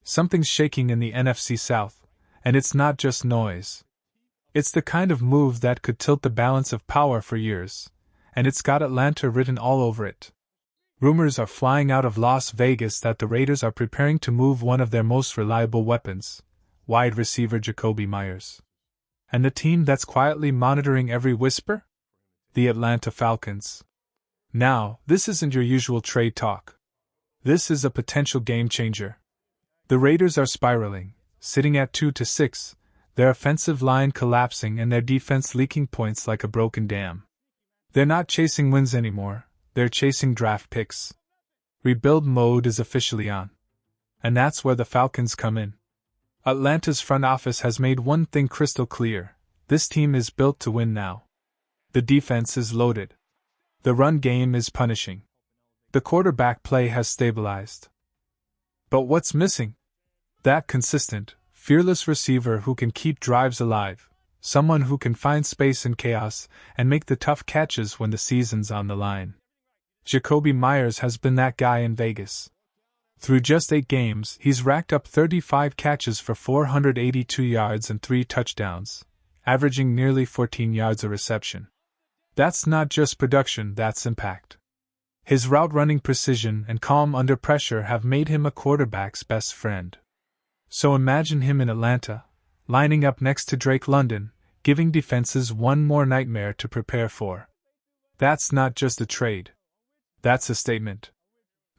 Something's shaking in the NFC South, and it's not just noise. It's the kind of move that could tilt the balance of power for years, and it's got Atlanta written all over it. Rumors are flying out of Las Vegas that the Raiders are preparing to move one of their most reliable weapons, wide receiver Jakobi Meyers. And the team that's quietly monitoring every whisper? The Atlanta Falcons. Now, this isn't your usual trade talk. This is a potential game changer. The Raiders are spiraling, sitting at 2-6, their offensive line collapsing and their defense leaking points like a broken dam. They're not chasing wins anymore, they're chasing draft picks. Rebuild mode is officially on. And that's where the Falcons come in. Atlanta's front office has made one thing crystal clear: this team is built to win now. The defense is loaded. The run game is punishing. The quarterback play has stabilized. But what's missing? That consistent, fearless receiver who can keep drives alive, someone who can find space in chaos and make the tough catches when the season's on the line. Jakobi Meyers has been that guy in Vegas. Through just 8 games, he's racked up 35 catches for 482 yards and 3 touchdowns, averaging nearly 14 yards a reception. That's not just production, that's impact. His route-running precision and calm under pressure have made him a quarterback's best friend. So imagine him in Atlanta, lining up next to Drake London, giving defenses one more nightmare to prepare for. That's not just a trade. That's a statement.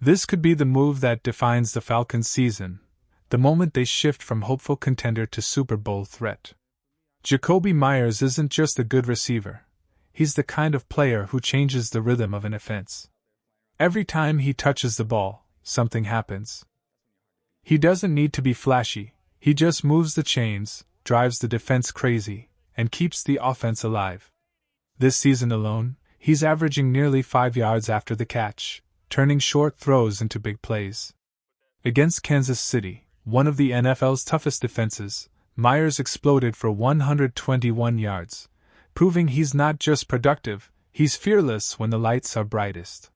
This could be the move that defines the Falcons' season, the moment they shift from hopeful contender to Super Bowl threat. Jakobi Meyers isn't just a good receiver. He's the kind of player who changes the rhythm of an offense. Every time he touches the ball, something happens. He doesn't need to be flashy, he just moves the chains, drives the defense crazy, and keeps the offense alive. This season alone, he's averaging nearly 5 yards after the catch, turning short throws into big plays. Against Kansas City, one of the NFL's toughest defenses, Meyers exploded for 121 yards, proving he's not just productive, he's fearless when the lights are brightest.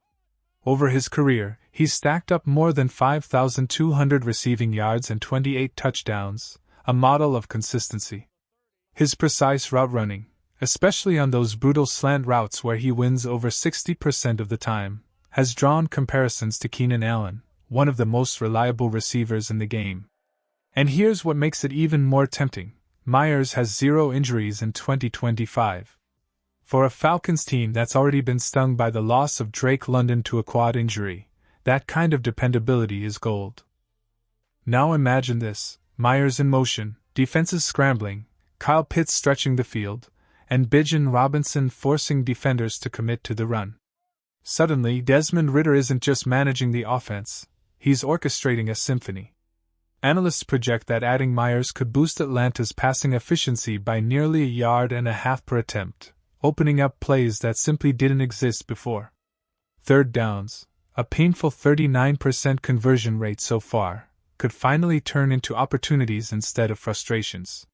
Over his career, he's stacked up more than 5,200 receiving yards and 28 touchdowns, a model of consistency. His precise route running, especially on those brutal slant routes where he wins over 60% of the time, has drawn comparisons to Keenan Allen, one of the most reliable receivers in the game. And here's what makes it even more tempting: Meyers has 0 injuries in 2025. For a Falcons team that's already been stung by the loss of Drake London to a quad injury, that kind of dependability is gold. Now imagine this: Meyers in motion, defenses scrambling, Kyle Pitts stretching the field, and Bijan Robinson forcing defenders to commit to the run. Suddenly, Desmond Ridder isn't just managing the offense, he's orchestrating a symphony. Analysts project that adding Meyers could boost Atlanta's passing efficiency by nearly 1.5 yards per attempt, opening up plays that simply didn't exist before. Third downs, a painful 39% conversion rate so far, could finally turn into opportunities instead of frustrations.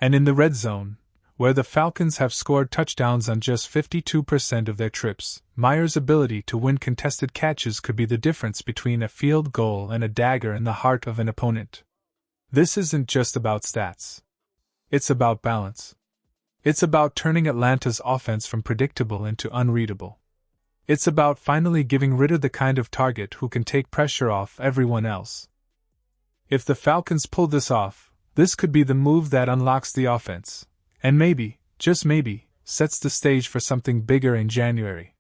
And in the red zone, where the Falcons have scored touchdowns on just 52% of their trips, Meyers' ability to win contested catches could be the difference between a field goal and a dagger in the heart of an opponent. This isn't just about stats. It's about balance. It's about turning Atlanta's offense from predictable into unreadable. It's about finally giving Ridder the kind of target who can take pressure off everyone else. If the Falcons pull this off, this could be the move that unlocks the offense. And maybe, just maybe, sets the stage for something bigger in January.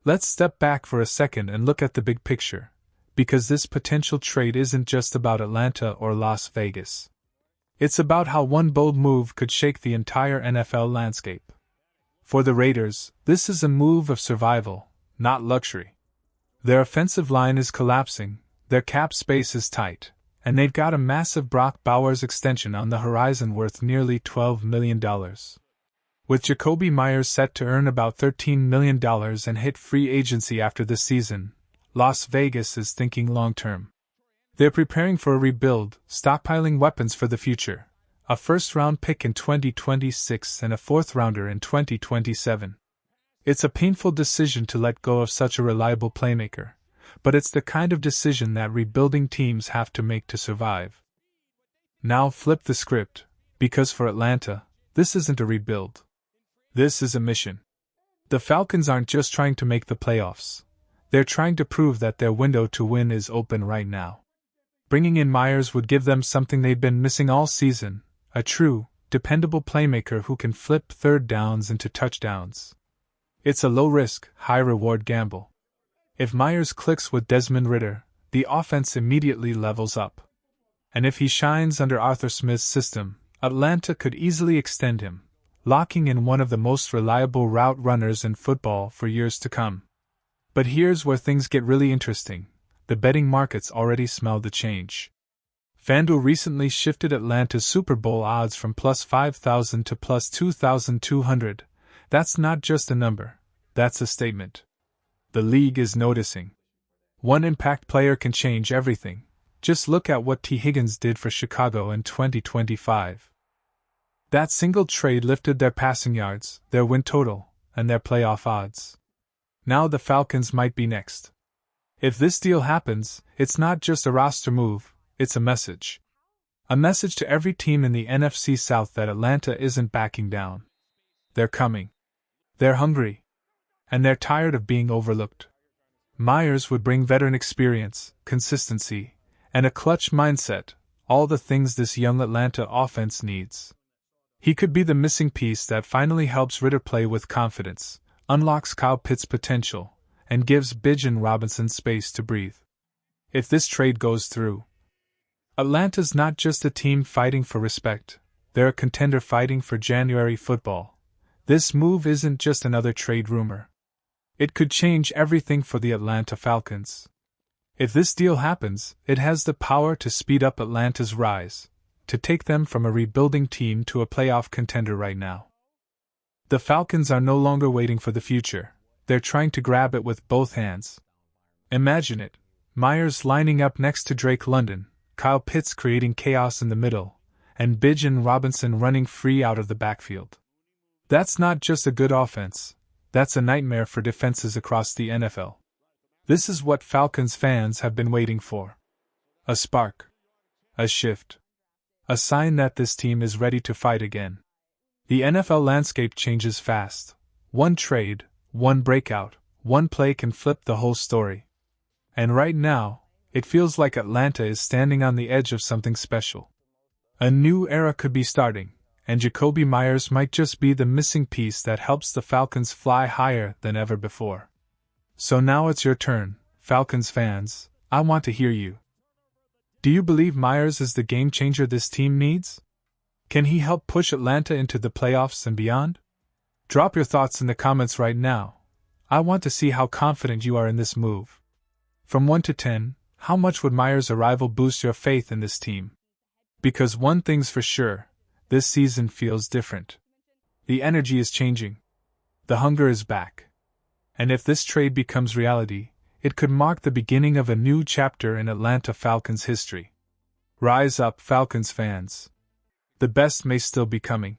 Let's step back for a second and look at the big picture, because this potential trade isn't just about Atlanta or Las Vegas. It's about how one bold move could shake the entire NFL landscape. For the Raiders, this is a move of survival, not luxury. Their offensive line is collapsing, their cap space is tight, and they've got a massive Brock Bowers extension on the horizon worth nearly $12 million. With Jakobi Meyers set to earn about $13 million and hit free agency after this season, Las Vegas is thinking long-term. They're preparing for a rebuild, stockpiling weapons for the future, a first-round pick in 2026 and a fourth-rounder in 2027. It's a painful decision to let go of such a reliable playmaker, but it's the kind of decision that rebuilding teams have to make to survive. Now flip the script, because for Atlanta, this isn't a rebuild. This is a mission. The Falcons aren't just trying to make the playoffs. They're trying to prove that their window to win is open right now. Bringing in Meyers would give them something they'd been missing all season, a true, dependable playmaker who can flip third downs into touchdowns. It's a low-risk, high-reward gamble. If Meyers clicks with Desmond Ridder, the offense immediately levels up. And if he shines under Arthur Smith's system, Atlanta could easily extend him, locking in one of the most reliable route runners in football for years to come. But here's where things get really interesting. The betting markets already smell the change. FanDuel recently shifted Atlanta's Super Bowl odds from plus 5,000 to plus 2,200. That's not just a number, that's a statement. The league is noticing. One impact player can change everything. Just look at what T. Higgins did for Chicago in 2025. That single trade lifted their passing yards, their win total, and their playoff odds. Now the Falcons might be next. If this deal happens, it's not just a roster move, it's a message. A message to every team in the NFC South that Atlanta isn't backing down. They're coming. They're hungry. And they're tired of being overlooked. Meyers would bring veteran experience, consistency, and a clutch mindset, all the things this young Atlanta offense needs. He could be the missing piece that finally helps Ridder play with confidence, unlocks Kyle Pitts' potential, and gives Bijan Robinson space to breathe. If this trade goes through, Atlanta's not just a team fighting for respect, they're a contender fighting for January football. This move isn't just another trade rumor. It could change everything for the Atlanta Falcons. If this deal happens, it has the power to speed up Atlanta's rise, to take them from a rebuilding team to a playoff contender right now. The Falcons are no longer waiting for the future, they're trying to grab it with both hands. Imagine it, Meyers lining up next to Drake London, Kyle Pitts creating chaos in the middle, and Bijan Robinson running free out of the backfield. That's not just a good offense, that's a nightmare for defenses across the NFL. This is what Falcons fans have been waiting for. A spark. A shift. A sign that this team is ready to fight again. The NFL landscape changes fast. One trade, one breakout, one play can flip the whole story. And right now, it feels like Atlanta is standing on the edge of something special. A new era could be starting, and Jakobi Meyers might just be the missing piece that helps the Falcons fly higher than ever before. So now it's your turn, Falcons fans, I want to hear you. Do you believe Meyers is the game changer this team needs? Can he help push Atlanta into the playoffs and beyond? Drop your thoughts in the comments right now. I want to see how confident you are in this move. From 1 to 10, how much would Meyers' arrival boost your faith in this team? Because one thing's for sure, this season feels different. The energy is changing. The hunger is back. And if this trade becomes reality, it could mark the beginning of a new chapter in Atlanta Falcons history. Rise up, Falcons fans. The best may still be coming.